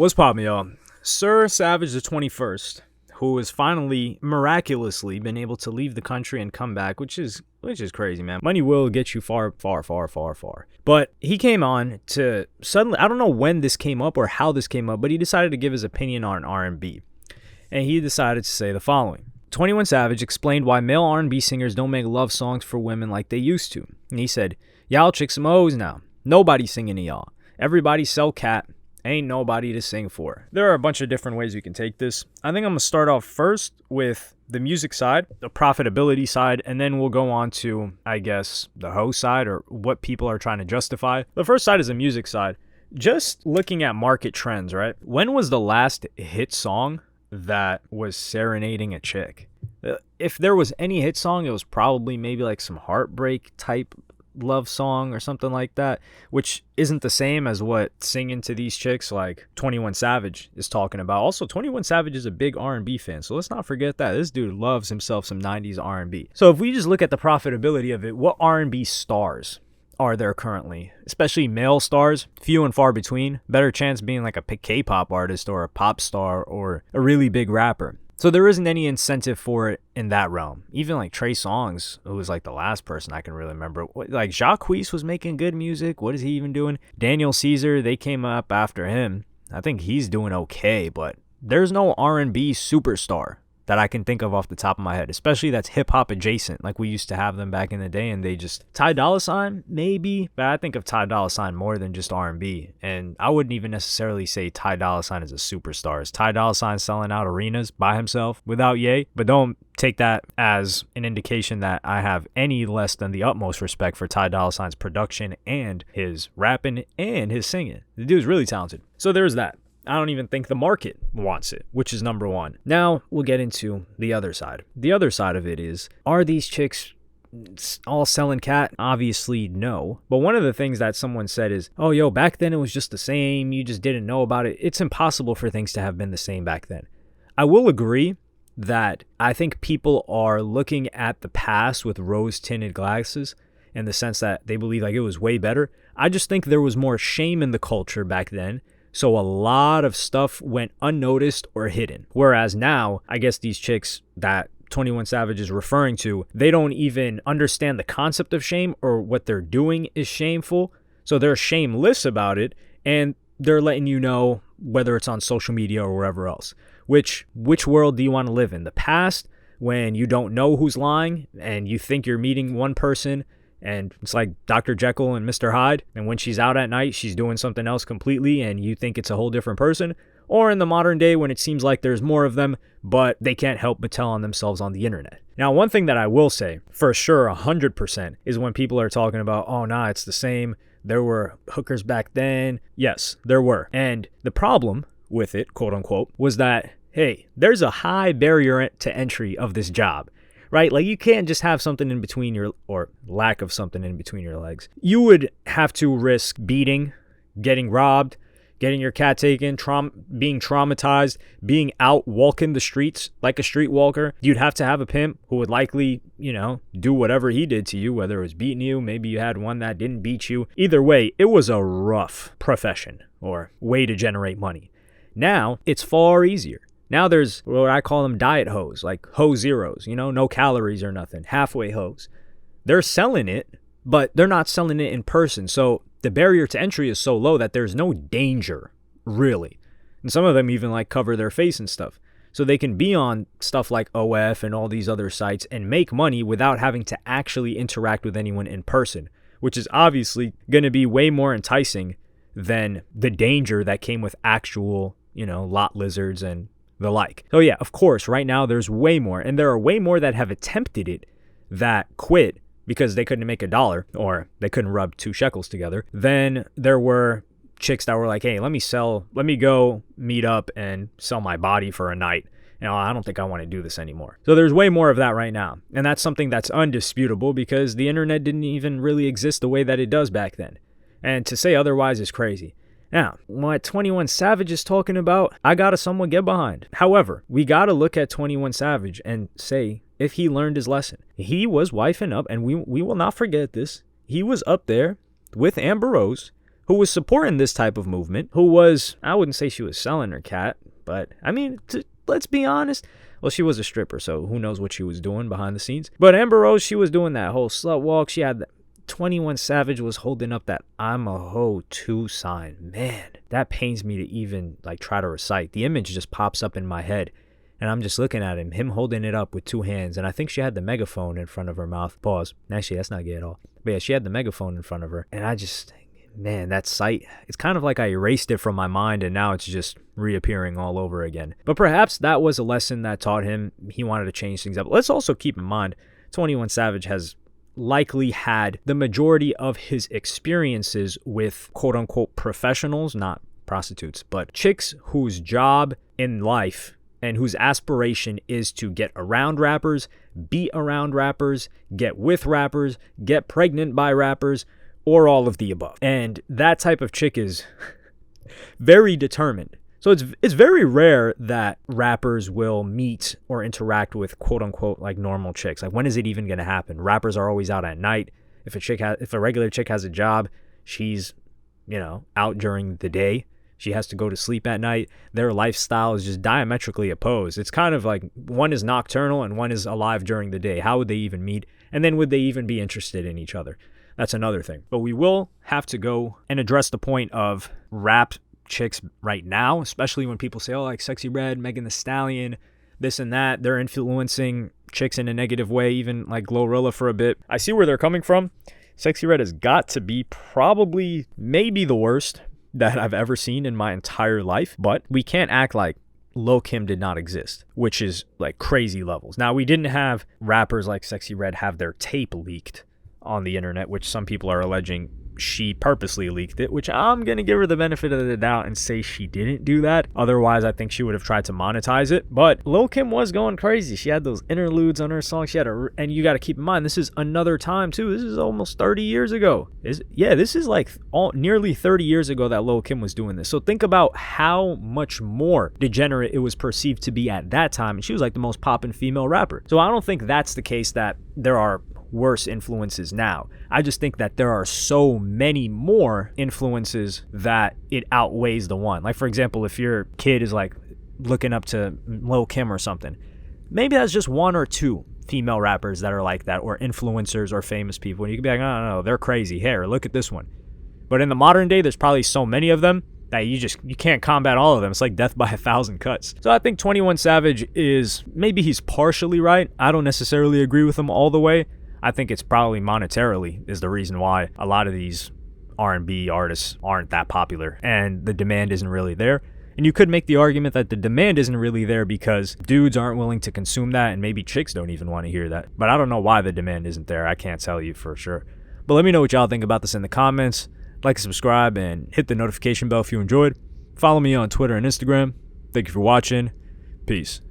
What's poppin', y'all? Sir Savage the 21st, who has finally miraculously been able to leave the country and come back, which is crazy, man. Money will get you far. But he came on to suddenly, I don't know when this came up or how this came up, but he decided to give his opinion on R&B. And he decided to say the following. 21 Savage explained why male R&B singers don't make love songs for women like they used to. And he said, y'all chicks some O's now. Nobody singing to y'all. Everybody sell cat. Ain't nobody to sing for. There are a bunch of different ways you can take this. I think I'm going to start off first with the music side, the profitability side, and then we'll go on to, I guess, the hoe side or what people are trying to justify. The first side is the music side. Just looking at market trends, right? When was the last hit song that was serenading a chick? If there was any hit song, it was probably maybe like some heartbreak type love song or something like that, which isn't the same as what singing to these chicks like 21 Savage is talking about. Also, 21 Savage is a big R&B fan, so let's not forget that. This dude loves himself some 90s R&B. So if we just look at the profitability of it, what R&B stars are there currently? Especially male stars, few and far between. Better chance being like a K-pop artist or a pop star or a really big rapper. So there isn't any incentive for it in that realm. Even like Trey Songz, who was like the last person I can really remember. Like Jacquees was making good music. What is he even doing? Daniel Caesar, they came up after him. I think he's doing okay, but there's no R&B superstar that I can think of off the top of my head, especially that's hip-hop adjacent, like we used to have them back in the day, and they just... Ty Dolla $ign, maybe, but I think of Ty Dolla $ign more than just R&B, and I wouldn't even necessarily say Ty Dolla $ign is a superstar. Is Ty Dolla $ign selling out arenas by himself without Ye? But don't take that as an indication that I have any less than the utmost respect for Ty Dolla $ign's production and his rapping and his singing. The dude's really talented. So there's that. I don't even think the market wants it, which is number one. Now we'll get into the other side. The other side of it is, are these chicks all selling cat? Obviously, no. But one of the things that someone said is, oh, yo, back then it was just the same. You just didn't know about it. It's impossible for things to have been the same back then. I will agree that I think people are looking at the past with rose-tinted glasses in the sense that they believe like it was way better. I just think there was more shame in the culture back then. So a lot of stuff went unnoticed or hidden. Whereas now, I guess these chicks that 21 Savage is referring to, they don't even understand the concept of shame or what they're doing is shameful. So they're shameless about it and they're letting you know whether it's on social media or wherever else. Which world do you want to live in? The past, when you don't know who's lying and you think you're meeting one person and it's like Dr. Jekyll and Mr. Hyde, and when she's out at night, she's doing something else completely, and you think it's a whole different person. Or in the modern day, when it seems like there's more of them, but they can't help but tell on themselves on the internet. Now, one thing that I will say, for sure, 100%, is when people are talking about, oh, nah, it's the same. There were hookers back then. Yes, there were. And the problem with it, quote unquote, was that, hey, there's a high barrier to entry of this job. Right? Like you can't just have something in between or lack of something in between your legs. You would have to risk beating, getting robbed, getting your cat taken, being traumatized, being out walking the streets like a streetwalker. You'd have to have a pimp who would likely, do whatever he did to you, whether it was beating you, maybe you had one that didn't beat you. Either way, it was a rough profession or way to generate money. Now, it's far easier. Now there's what I call them diet hoes, like hoe zeros, no calories or nothing, halfway hoes. They're selling it, but they're not selling it in person. So the barrier to entry is so low that there's no danger, really. And some of them even like cover their face and stuff. So they can be on stuff like OF and all these other sites and make money without having to actually interact with anyone in person, which is obviously going to be way more enticing than the danger that came with actual, lot lizards and the like. So yeah, of course, right now there's way more, and there are way more that have attempted it that quit because they couldn't make $1 or they couldn't rub 2 shekels together. Then there were chicks that were like, hey, let me go meet up and sell my body for a night. I don't think I want to do this anymore. So there's way more of that right now. And that's something that's undisputable because the internet didn't even really exist the way that it does back then. And to say otherwise is crazy. Now, what 21 Savage is talking about, I gotta somewhat get behind. However, we gotta look at 21 Savage and say if he learned his lesson. He was wifing up, and we will not forget this. He was up there with Amber Rose, who was supporting this type of movement, who was, I wouldn't say she was selling her cat, but I mean, let's be honest. Well, she was a stripper, so who knows what she was doing behind the scenes. But Amber Rose, she was doing that whole slut walk. She had 21 Savage was holding up that I'm a hoe too sign. Man, that pains me to even like try to recite. The image just pops up in my head. And I'm just looking at him holding it up with two hands. And I think she had the megaphone in front of her mouth. Pause. Actually, that's not gay at all. But yeah, she had the megaphone in front of her. And I just, man, that sight, it's kind of like I erased it from my mind and now it's just reappearing all over again. But perhaps that was a lesson that taught him he wanted to change things up. Let's also keep in mind, 21 Savage has likely had the majority of his experiences with quote-unquote professionals, not prostitutes, but chicks whose job in life and whose aspiration is to get around rappers, be around rappers, get with rappers, get pregnant by rappers, or all of the above. And that type of chick is very determined. So it's very rare that rappers will meet or interact with quote unquote like normal chicks. Like when is it even gonna happen? Rappers are always out at night. If a regular chick has a job, she's, out during the day. She has to go to sleep at night. Their lifestyle is just diametrically opposed. It's kind of like one is nocturnal and one is alive during the day. How would they even meet? And then would they even be interested in each other? That's another thing. But we will have to go and address the point of rap chicks right now, especially when people say, oh, like Sexy Red, Megan Thee Stallion, this and that. They're influencing chicks in a negative way, even like Glorilla for a bit. I see where they're coming from. Sexy Red has got to be probably maybe the worst that I've ever seen in my entire life, but we can't act like Lil' Kim did not exist, which is like crazy levels. Now, we didn't have rappers like Sexy Red have their tape leaked on the internet, which some people are alleging she purposely leaked it, which I'm going to give her the benefit of the doubt and say she didn't do that. Otherwise, I think she would have tried to monetize it. But Lil' Kim was going crazy. She had those interludes on her song. And you got to keep in mind, this is another time too. This is almost 30 years ago. This is like nearly 30 years ago that Lil' Kim was doing this. So think about how much more degenerate it was perceived to be at that time. And she was like the most poppin' female rapper. So I don't think that's the case that there are worse influences now. I just think that there are so many more influences that it outweighs the one. Like, for example, if your kid is like looking up to Lil' Kim or something, maybe that's just one or two female rappers that are like that, or influencers or famous people. And you can be like, no, they're crazy. Here, look at this one. But in the modern day, there's probably so many of them that you can't combat all of them. It's like death by 1,000 cuts. So I think 21 Savage maybe he's partially right. I don't necessarily agree with him all the way. I think it's probably monetarily is the reason why a lot of these R&B artists aren't that popular and the demand isn't really there. And you could make the argument that the demand isn't really there because dudes aren't willing to consume that and maybe chicks don't even want to hear that. But I don't know why the demand isn't there. I can't tell you for sure. But let me know what y'all think about this in the comments. Like, subscribe, and hit the notification bell if you enjoyed. Follow me on Twitter and Instagram. Thank you for watching. Peace.